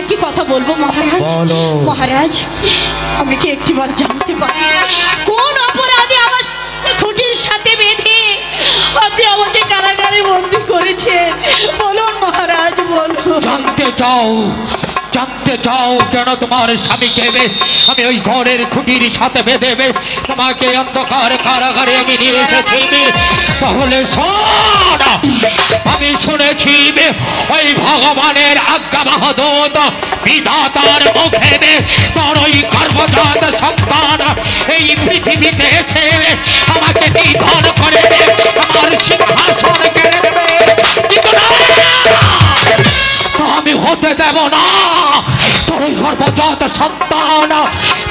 একটি কথা বলবো মহারাজ। মহারাজ, আমি কি একটিবার জানতে পারি কোন অপরাধে আমার খুঁটির সাথে বেঁধে আপনি আমাকে কারাগারে বন্দী করেছেন? বলুন মহারাজ, বলুন। জানতে চাও কেন তোমার স্বামীকে আমি ওই ঘরের খুঁটির সাথে বেঁধে তোমাকে অন্ধকার কারাগারে আমি নিয়ে এসেছি? তাহলে শোন, আমি শুনেছি ওই ভগবানের আজ্ঞা মহাদূত বিধাতার মুখে তোর ওই গর্ভজাত সন্তান এই পৃথিবীতে এসে আমাকে নিধন করে আমার সিংহাসন কেড়ে নেবে। আমি হতে দেব না। তোর ওই গর্ভজাত সন্তান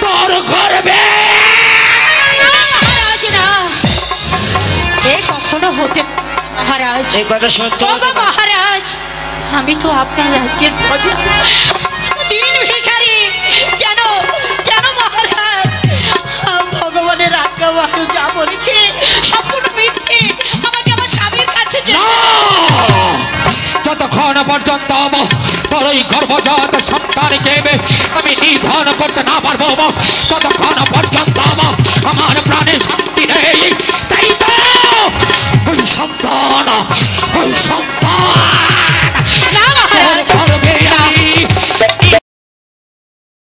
তোর গর্বে কখনো হতে। মহারাজ, এই কথা সত্য মহারাজ, আমি তো আপনার রাজ্যের প্রজা, দিন ভিখারি। কেন কেন মহারাজ? ভগবানের আজ্ঞা বাহু যা বলেছে সম্পূর্ণ মিথ্যে। আমাকে আমার স্বামীর কাছে যতক্ষণ পর্যন্ত তোর ওই গর্ভজাত সন্তানকে আমি নিধন করতে না পারবো, ততক্ষণ পর্যন্ত আমার প্রাণে